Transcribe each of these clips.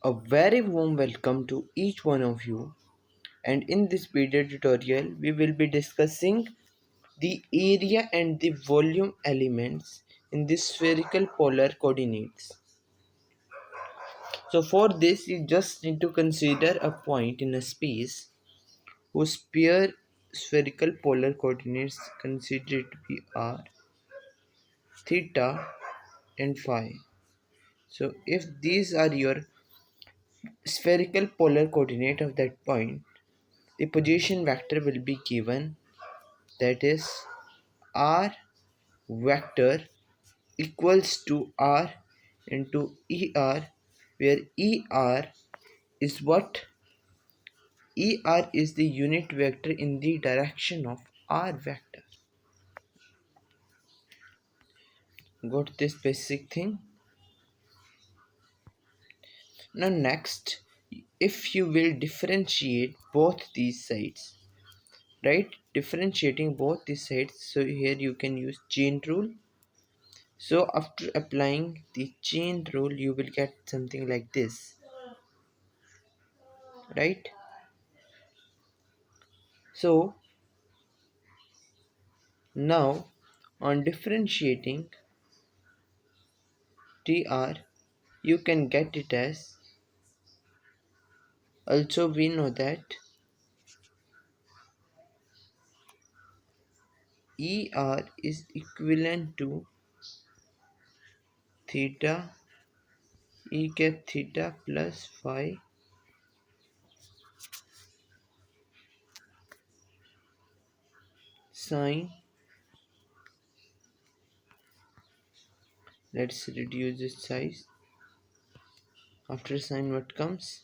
A very warm welcome to each one of you, and in this video tutorial we will be discussing the area and the volume elements in the spherical polar coordinates. So for this you just need to consider a point in a space whose pair spherical polar coordinates considered to be r, theta and phi. So if these are your spherical polar coordinate of that point, the position vector will be given, that is r vector equals to r into er, where er is the unit vector in the direction of r vector. Got this basic thing? Now next, if you will differentiate both these sides, right, differentiating both these sides, so here you can use chain rule. So after applying the chain rule you will get something like this, right? So now on differentiating tr, you can get it as, also we know that er is equivalent to theta e cap theta plus phi sine, let's reduce its size. After sine what comes?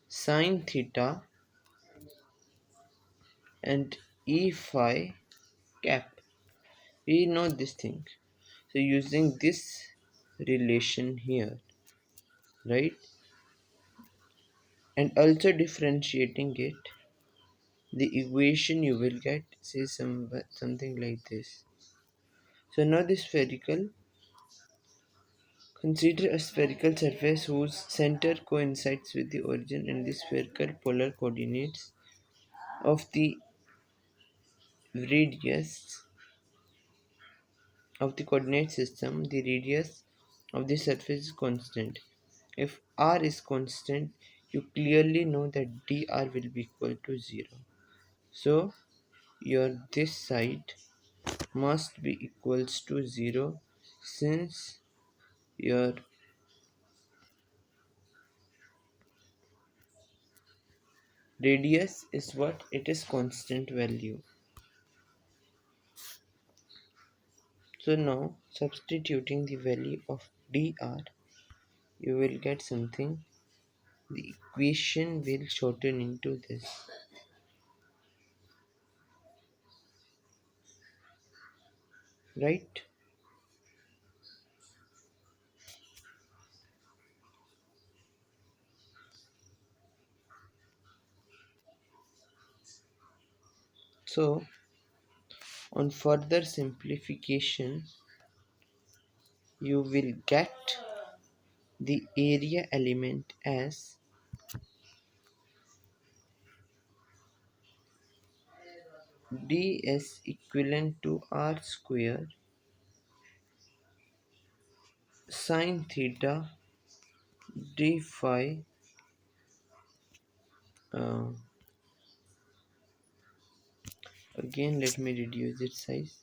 Sine theta and e phi cap. We know this thing. So using this relation here, right, and also differentiating it, the equation you will get say something like this. So now the spherical, consider a spherical surface whose center coincides with the origin and the spherical polar coordinates of the radius of the coordinate system. The radius of the surface is constant. If r is constant, you clearly know that dr will be equal to 0. So your this side must be equals to 0, since your radius is what, it is constant value. So now substituting the value of dr, you will get something, the equation will shorten into this, right? So on further simplification you will get the area element as ds equivalent to r square sine theta d phi, uh, again let me reduce its size.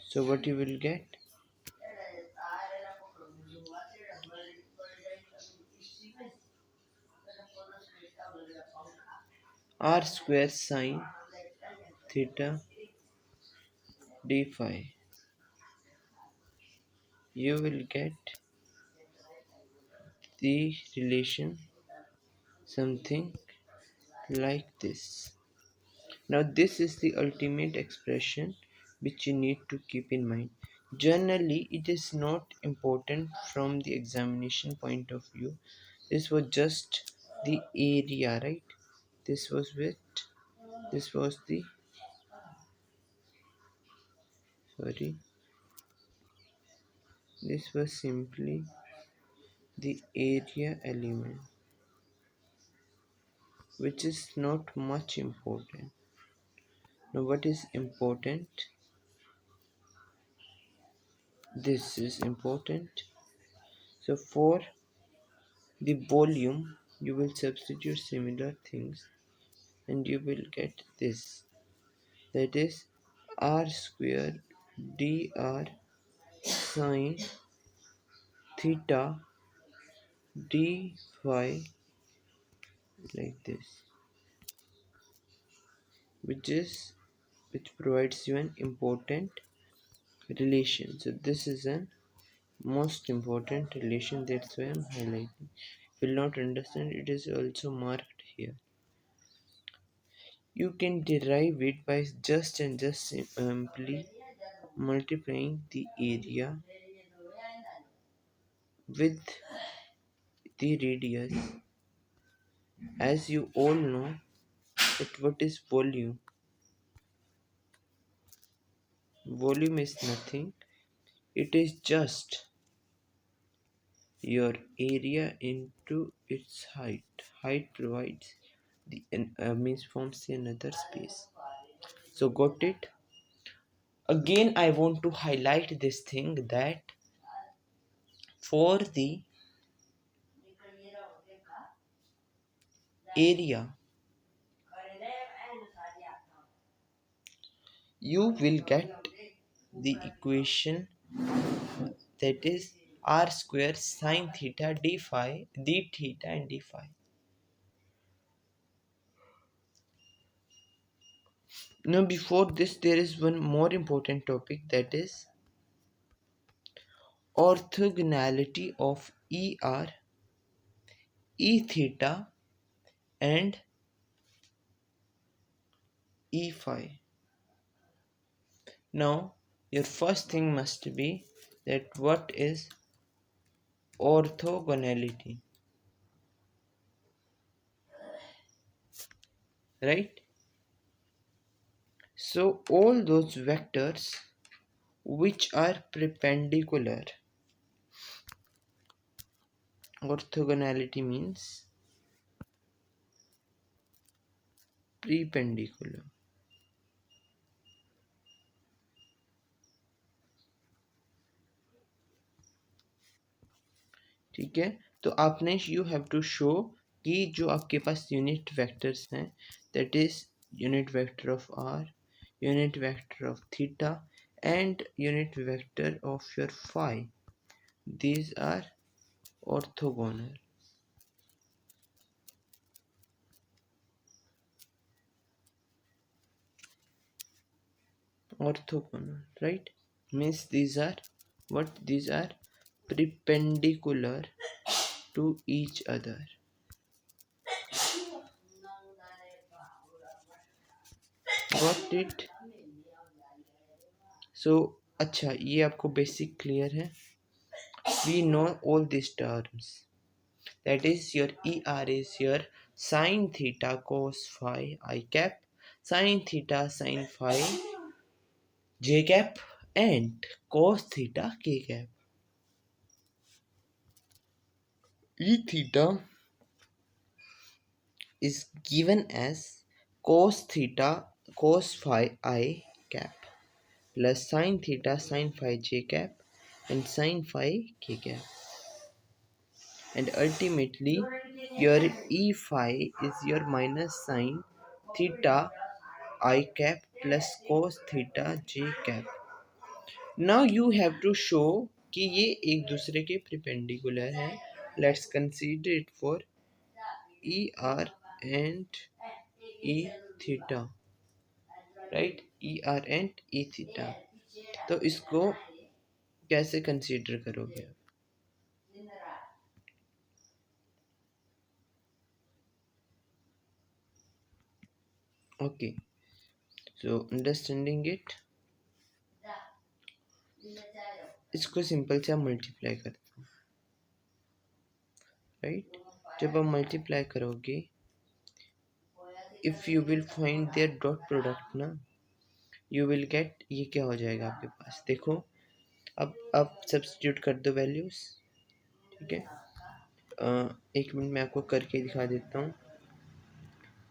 So what you will get, r square sine theta d phi, you will get the relation something like this. Now this is the ultimate expression which you need to keep in mind. Generally it is not important from the examination point of view. This was just the area, right? This was with, this was the sorry, this was simply the area element, which is not much important. Now what is important? This is important. So for the volume you will substitute similar things and you will get this, that is r square dr sine theta d phi, like this, which is which provides you an important relation. So this is an most important relation, that's why I'm highlighting. If you will not understand, it is also marked here. You can derive it by just simply multiplying the area with the radius. As you all know that what is volume? Volume is nothing, it is just your area into its height. Height provides the means forms another space. So got it? Again I want to highlight this thing that for the area you will get the equation, that is r square sine theta d phi, d theta and d phi. Now before this there is one more important topic, that is orthogonality of er, e theta and e phi. Now your first thing must be that what is orthogonality, right? So all those vectors which are perpendicular, orthogonality means perpendicular. ठीक है, तो आपने you have to show कि जो आपके पास unit vectors हैं, that is unit vector of R, unit vector of theta and unit vector of your phi, these are orthogonal. Orthogonal, right? Means these are what? These are perpendicular to each other. Got it? So अच्छा, ये आपको basic clear है? We know all these terms. That is your ER is your sine theta cos phi I cap, sine theta sin phi j cap, and cos theta k cap. E theta is given as cos theta cos phi I cap plus sin theta sin phi j cap and sin phi k cap. And ultimately your E phi is your minus sin theta I cap plus cos theta j cap. Now you have to show कि ये एक दूसरे के perpendicular है. Let's consider it for ER and E theta, right? ER and E theta. तो इसको कैसे consider करोगे? Okay, so understanding it, इसको सिंपल से आप मल्टीप्लाई करते हो, राइट? जब आप मल्टीप्लाई करोगे, if you will find their dot product ना, यू विल गेट, ये क्या हो जाएगा आपके पास, देखो अब सब्स्टिट्यूट कर दो वैल्यूज, ठीक है। एक मिनट मैं आपको करके दिखा देता हूँ,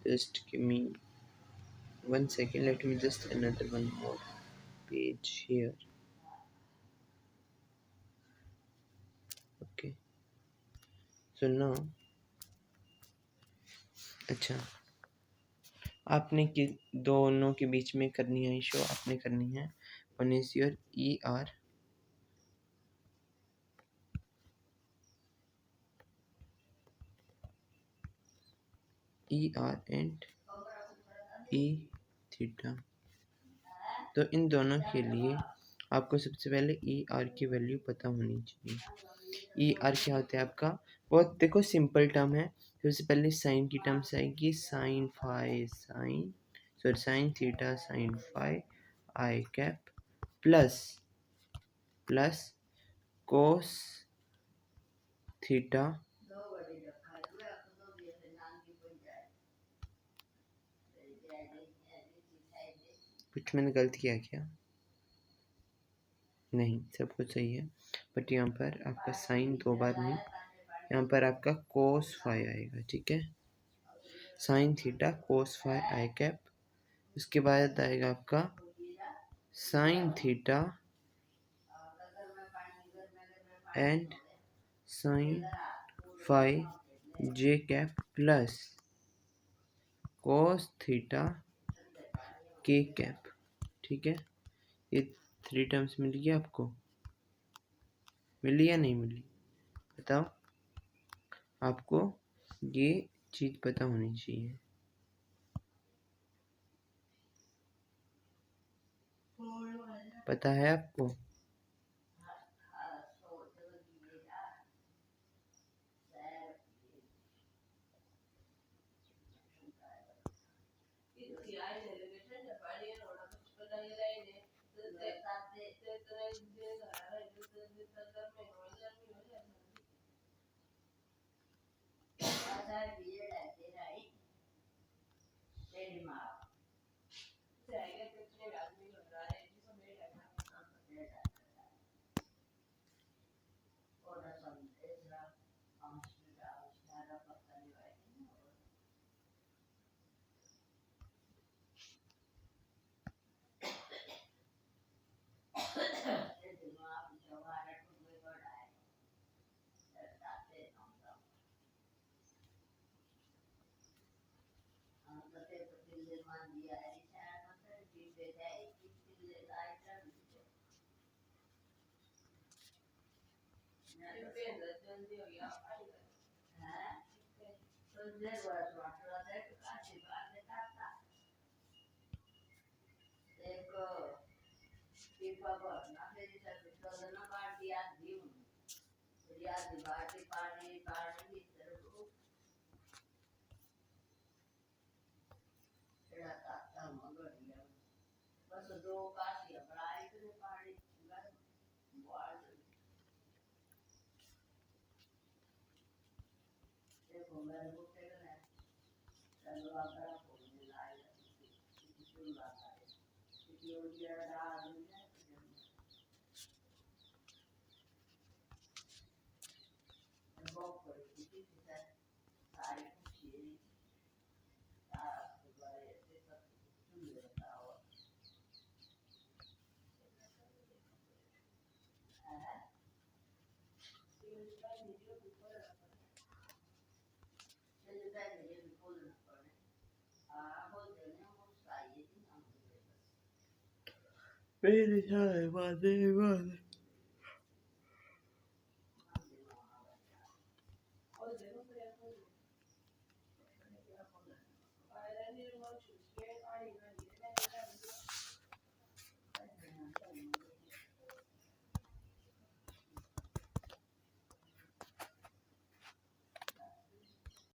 just give me 1 second, let me just another one more page here. Okay, so now अच्छा, आपने कि दोनों के बीच में करनी है शो, आपने करनी है one is your E R and E theta. तो इन दोनों के लिए आपको सबसे पहले ई आर की वैल्यू पता होनी चाहिए। ई आर क्या होता है आपका, बहुत देखो सिंपल टर्म है। सबसे पहले साइन की टर्म्स आएगी, sine phi sine, sorry sine theta sine phi आई cap plus plus cos theta कुछ मैंने गलत किया क्या, नहीं सब कुछ सही है, बट यहाँ पर आपका साइन 2 बार नहीं, यहाँ पर आपका कोस फाई आएगा, ठीक है। साइन थीटा कोस फाई आई कैप, उसके बाद आएगा आपका sine theta and sine phi J cap plus cos theta K cap, ठीक है। ये 3 टर्म्स मिल गया आपको, मिली या नहीं मिली बताओ, आपको ये चीज़ पता होनी चाहिए। पता है आपको, मेरे सारे बातें